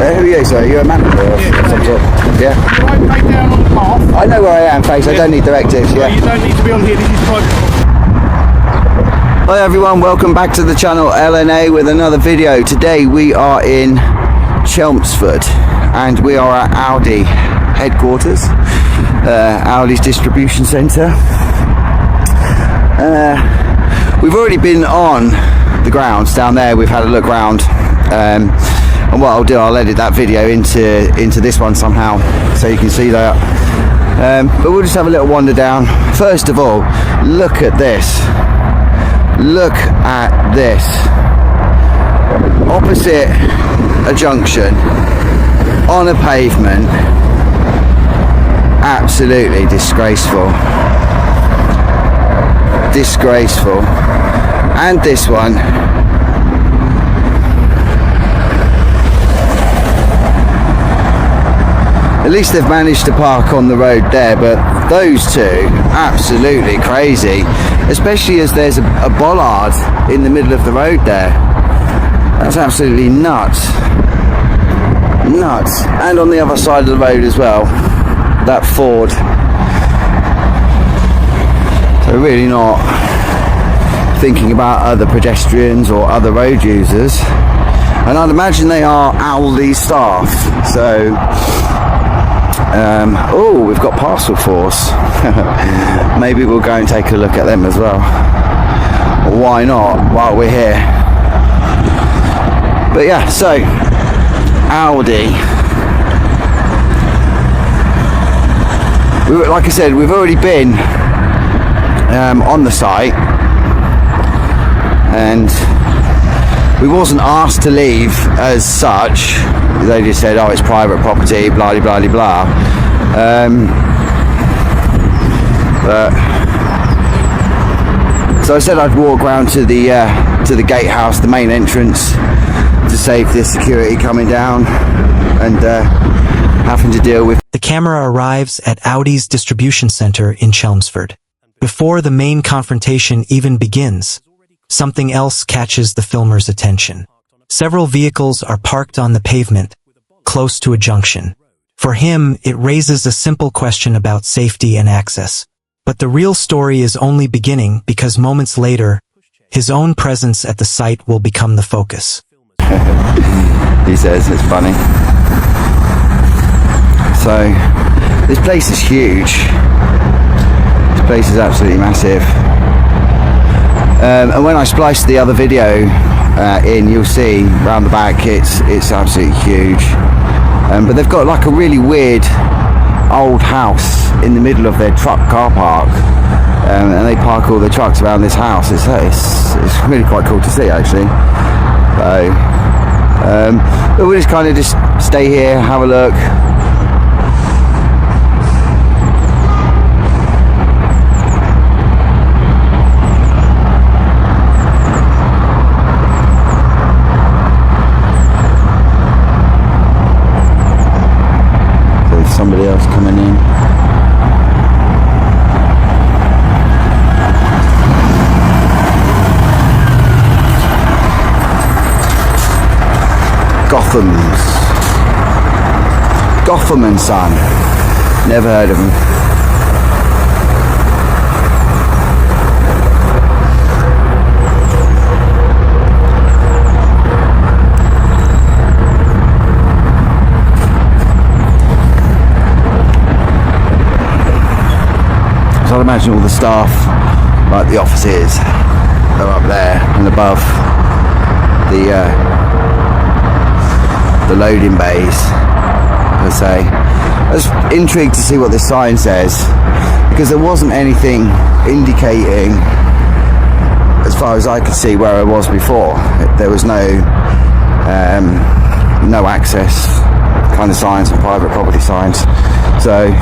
Who are you, sir? You're a manager or some sort? Yeah. Right down on the path. I know where I am, Face. I don't need directives. Yeah. You don't need to be on here. This is private. Hi everyone, welcome back to the channel LNA with another video. Today we are in Chelmsford and we are at Audi headquarters, Audi's distribution centre. We've already been on the grounds down there. We've had a look round, and what I'll do, I'll edit that video into this one somehow so you can see that. But we'll just have a little wander down. First of all, look at this. Look at this. Opposite a junction, on a pavement. Absolutely disgraceful. Disgraceful. And this one. At least they've managed to park on the road there, but those two, absolutely crazy. Especially as there's a bollard in the middle of the road there. That's absolutely nuts. Nuts. And on the other side of the road as well, that Ford. So really not thinking about other pedestrians or other road users. And I'd imagine they are Audi staff. So oh, we've got Parcel Force. Maybe we'll go and take a look at them as well. Why not, while we're here? But yeah, so Audi. Like I said, we've already been on the site, and we wasn't asked to leave as such. They just said, oh, it's private property, blah blah blah blah. So I said I'd walk round to the gatehouse, the main entrance, to save the security coming down and having to deal with. The camera arrives at Audi's distribution center in Chelmsford. Before the main confrontation even begins, something else catches the filmer's attention. Several vehicles are parked on the pavement, close to a junction. For him, it raises a simple question about safety and access. But the real story is only beginning because moments later, his own presence at the site will become the focus. He says it's funny. So, this place is huge. This place is absolutely massive. And when I spliced the other video in, you'll see round the back it's absolutely huge. But they've got like a really weird old house in the middle of their truck car park, and they park all the trucks around this house. It's really quite cool to see, actually. So, but we'll just kind of just stay here, have a look. Somebody else coming in. Gotham and Son. Never heard of them. I'd imagine all the staff, like the offices, are up there and above the loading bays, per se. I was intrigued to see what this sign says, because there wasn't anything indicating, as far as I could see, where I was before. There was no access kind of signs and private property signs. So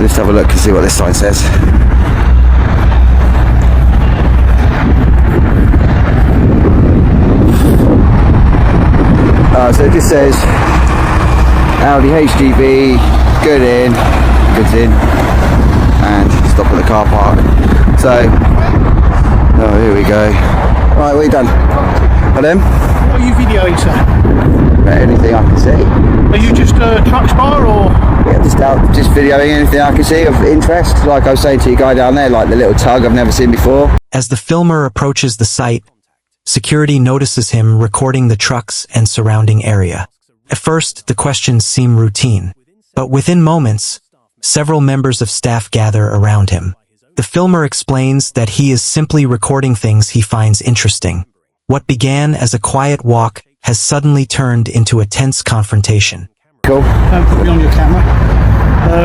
let's have a look and see what this sign says. So it just says Audi HGV, goods in, and stop at the car park. So, oh, here we go. Right, what have you done? Pardon? What are you videoing, sir? Anything I can see. Are you just a truck spar or? Yeah, just videoing anything I can see of interest. Like I was saying to you guy down there, like the little tug I've never seen before. As the filmer approaches the site, security notices him recording the trucks and surrounding area. At first, the questions seem routine, but within moments, several members of staff gather around him. The filmer explains that he is simply recording things he finds interesting. What began as a quiet walk has suddenly turned into a tense confrontation. Cool. Don't put me on your camera.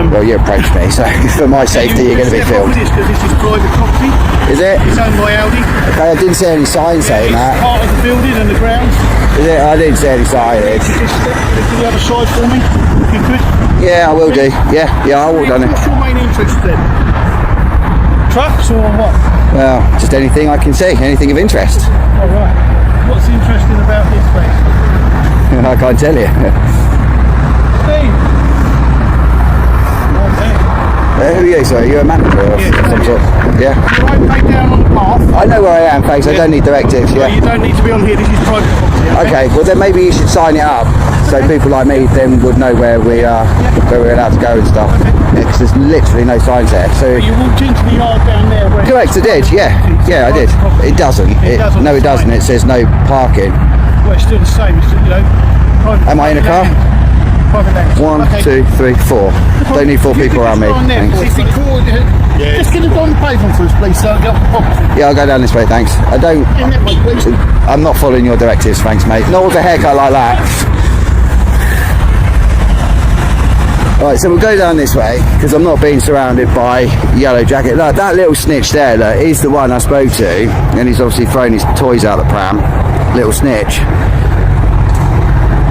Well, you approached me, so for my safety, you're going to be filmed. Because this is private property. Is it? It's owned by Audi. Okay, I didn't see any signs saying It's that. part of the building and the grounds. Is it? I didn't see any signage. Just step to the other side for me, if you could. Yeah, I will do. Yeah, I will done it. What's your main interest then? Trucks or what? Well, just anything I can see, anything of interest. All right. What's interesting about this place? I can't tell you. Steve. Who are you, sorry? You're a manager or some sort? Yeah. Right, lay down on the path. I know where I am, thanks. I don't need directives, Well, you yeah. don't need to be on here. This is private property. Okay, well then maybe you should sign it up so people like me then would know where we are, where we're allowed to go and stuff. Because there's literally no signs there. So You walked into the yard down there. Where correct, I did. Yeah, I did. It doesn't. No, it doesn't. It says no parking. Well, it's still the same. It's still, private. Am I in a car? Private land. 1, Okay. 2, 3, 4. Don't need 4 You people could around me. just go on there, Thanks. please. Just get it on the pavement for us, please, so I get off the property. Yeah, I'll go down this way, thanks. I don't. In that way, please. I'm not following your directives, thanks, mate. Not with a haircut like that. Right, so we'll go down this way because I'm not being surrounded by yellow jacket. Look, that little snitch there, look, is the one I spoke to, and he's obviously thrown his toys out the pram. Little snitch.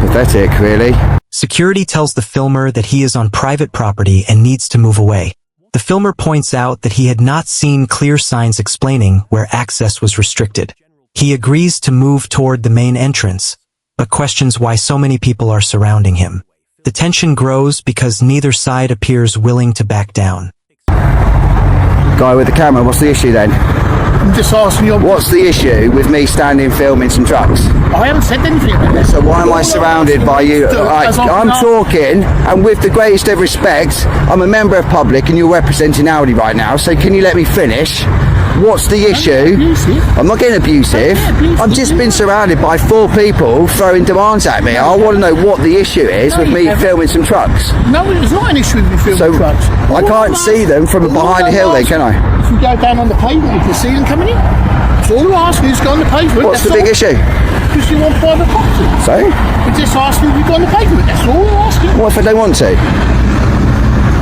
Pathetic, really. Security tells the filmer that he is on private property and needs to move away. The filmer points out that he had not seen clear signs explaining where access was restricted. He agrees to move toward the main entrance, but questions why so many people are surrounding him. The tension grows because neither side appears willing to back down. Guy with the camera, what's the issue then? I'm just asking you. What's the issue with me standing filming some trucks? I haven't said anything about this. So why am I surrounded by you? As I'm talking, and with the greatest of respects, I'm a member of public and you're representing Audi right now, so can you let me finish? What's the issue? I'm not getting abusive. I've just been surrounded by 4 people throwing demands at me. I want to know what the issue is with me filming some trucks. No, it's not an issue with you filming So trucks. I can't see them from behind the hill then, can I? If you go down on the pavement, you can see them coming in. That's all we're asking is go on the pavement. What's the big issue? Because you want private property. So? We're just asking if you go on the pavement. That's all we're asking. What if I don't want to?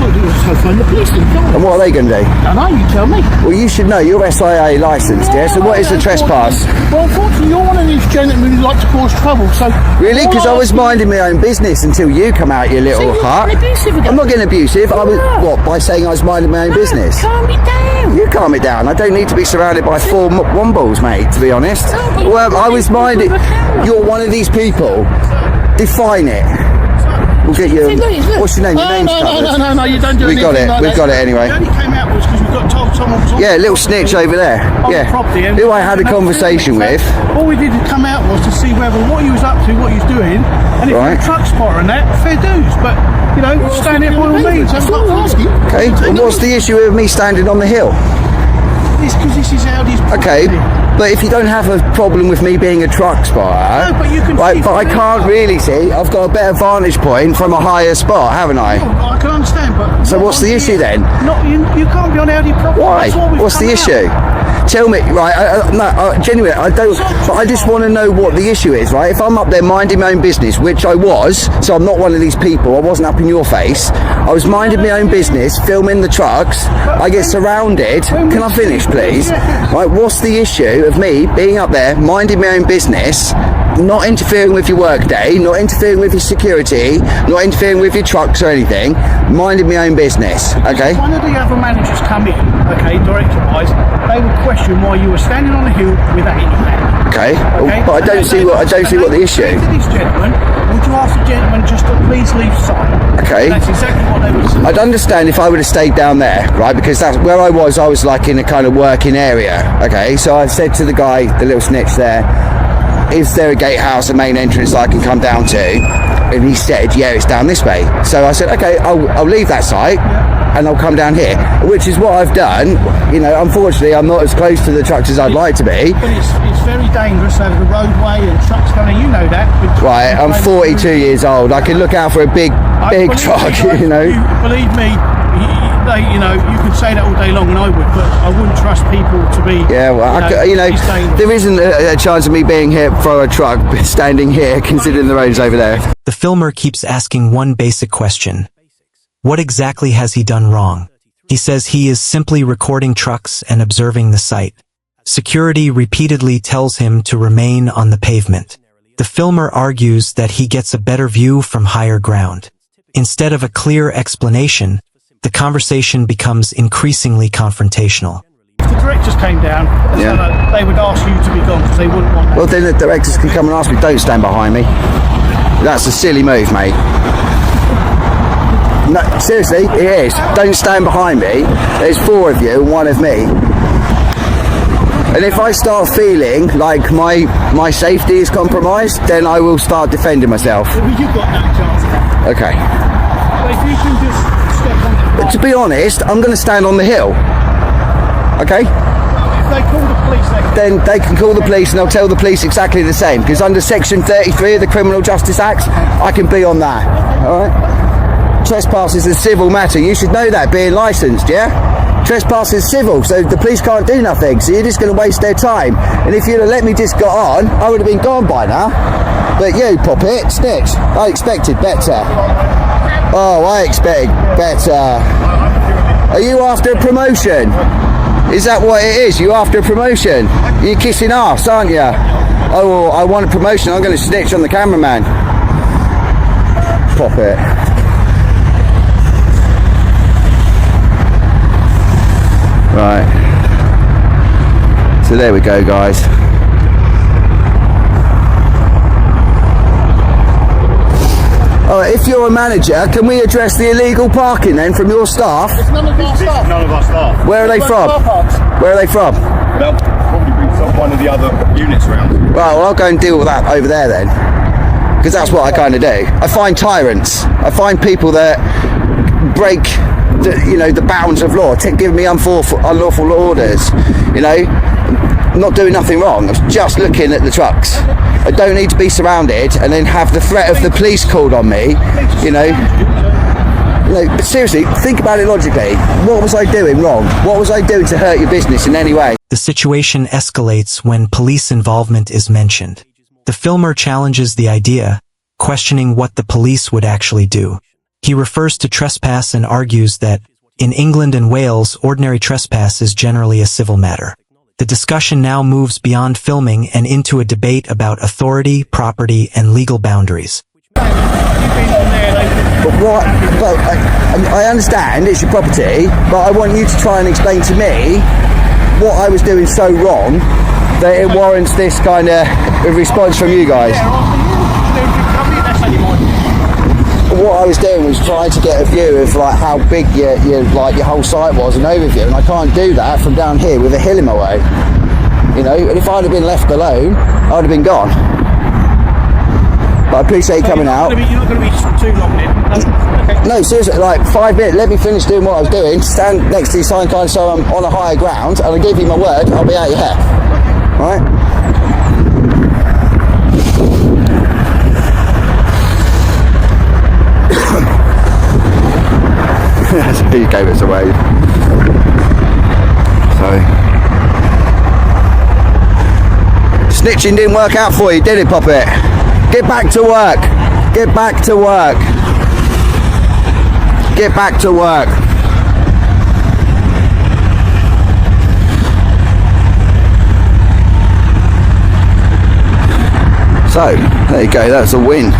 Well, you just phone the police then, come on. And what are they going to do? I know, you tell me. Well, you should know. You're SIA licensed, yeah? So what is the trespass? Well, unfortunately, you're one of these gentlemen who like to cause trouble, so... Really? Because I was minding my own business until you come out, your little hut. I'm not getting abusive. I was, what, by saying I was minding my own business? Calm it down. You calm it down. I don't need to be surrounded by 4 wombles, mate, to be honest. Well, I was minding... You're one of these people. Define it. We'll get you... What's your name? Your name's covered. No, you don't do We've got it. anything like We've that. got it anyway. It only came out was because we got told someone was on Yeah, little snitch over there. Yeah. property, and Who I had a conversation with. All we did to come out was to see whether what he was up to, what he was doing, and if Right. you're a truck spotter and that, fair dues. But, you know, stand there by all means. That's what I'm asking. Okay, and what's the issue with me standing on the hill? It's because this is Audi's property. Okay, but if you don't have a problem with me being a truck spotter, No, but you can right, see but I from can't really see. I've got a better vantage point from a higher spot, haven't I? Well, I can understand, but... So what's the issue then? You can't be on Audi property. Why? That's we've What's the come issue? out. Tell me, right? No, genuinely, I don't. But I just want to know what the issue is, right? If I'm up there minding my own business, which I was, so I'm not one of these people. I wasn't up in your face. I was minding my own business, filming the trucks. I get surrounded. Can I finish, please? Right? What's the issue of me being up there minding my own business? Not interfering with your work day, not interfering with your security, not interfering with your trucks or anything, minding my own business, okay? One of the other managers come in, okay, director-wise, they would question why you were standing on the hill without any hand. Okay, but I don't see what the issue. To this gentleman, would you asked the gentleman just to please leave sight. Okay. That's exactly what they would say. I'd understand if I would have stayed down there, right? Because that's where I was like in a kind of working area. Okay, so I said to the guy, the little snitch there, is there a gatehouse, a main entrance I can come down to? And he said, yeah, it's down this way. So I said, okay, I'll leave that site and I'll come down here, which is what I've done. You know, unfortunately, I'm not as close to the trucks as I'd like to be. But it's very dangerous over the roadway and trucks coming. You know that. Right, I'm 42 years old. I can look out for a big truck, you know. Believe me, you know, you could say that all day long, and I would, but I wouldn't trust people to be. Yeah, well, there isn't a chance of me being hit for a truck standing here, considering the roads over there. The filmer keeps asking one basic question. What exactly has he done wrong? He says he is simply recording trucks and observing the site. Security repeatedly tells him to remain on the pavement. The filmer argues that he gets a better view from higher ground. Instead of a clear explanation, the conversation becomes increasingly confrontational. If the directors came down, they would ask you to be gone because they wouldn't want that. Well, then the directors can come and ask me, don't stand behind me. That's a silly move, mate. No, seriously, it is. Don't stand behind me. There's 4 of you and 1 of me. And if I start feeling like my safety is compromised, then I will start defending myself. Well, you've got that chance. Okay. But if you can just step on But to be honest, I'm going to stand on the hill. Okay? If they call the police, then they can call the police and they'll tell the police exactly the same. Because under Section 33 of the Criminal Justice Act, I can be on that. Alright? Trespass is a civil matter. You should know that, being licensed, yeah? Trespass is civil, so the police can't do nothing. So you're just going to waste their time. And if you'd have let me just got on, I would have been gone by now. But you, Poppet, snitch, I expected better. Oh, I expect better. Are you after a promotion? Is that what it is? You after a promotion? You're kissing ass, aren't you? Oh, well, I want a promotion. I'm going to snitch on the cameraman. Poppet. Right. So there we go, guys. Alright, if you're a manager, can we address the illegal parking then from your staff? It's none of our staff. None of our staff. Where are they from? Where are they from? They'll probably bring one of the other units around. Right, well, I'll go and deal with that over there then. Because that's what I kind of do. I find tyrants. I find people that break the bounds of law, giving me unlawful orders. You know, I'm not doing nothing wrong. I'm just looking at the trucks. I don't need to be surrounded and then have the threat of the police called on me. You know, but seriously, think about it logically. What was I doing wrong? What was I doing to hurt your business in any way? The situation escalates when police involvement is mentioned. The filmer challenges the idea, questioning what the police would actually do. He refers to trespass and argues that, in England and Wales, ordinary trespass is generally a civil matter. The discussion now moves beyond filming and into a debate about authority, property, and legal boundaries. But what? But I understand it's your property, but I want you to try and explain to me what I was doing so wrong that it warrants this kind of response from you guys. What I was doing was trying to get a view of like how big your whole site was, an overview, and I can't do that from down here with a hill in my way. You know, and if I'd have been left alone, I'd have been gone. But I appreciate you coming out. You're not going to be too long in. Okay. No, seriously, like 5 minutes. Let me finish doing what I was doing. Stand next to your sign kind so I'm on a higher ground, and I give you my word, I'll be out your hair. All right. He gave us away. So snitching didn't work out for you, did it, Poppet? Get back to work. Get back to work. Get back to work. So there you go, that's a win.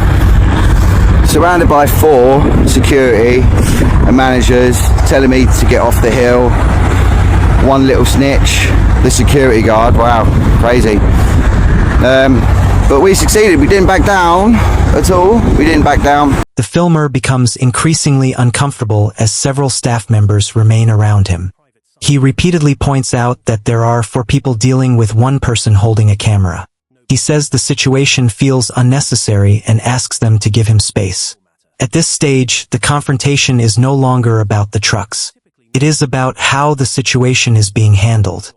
Surrounded by 4 security and managers telling me to get off the hill. 1 little snitch, the security guard. Wow, crazy. But we succeeded. We didn't back down. at all. We didn't back down. The filmer becomes increasingly uncomfortable as several staff members remain around him. He repeatedly points out that there are 4 people dealing with 1 person holding a camera. He says the situation feels unnecessary and asks them to give him space. At this stage, the confrontation is no longer about the trucks. It is about how the situation is being handled.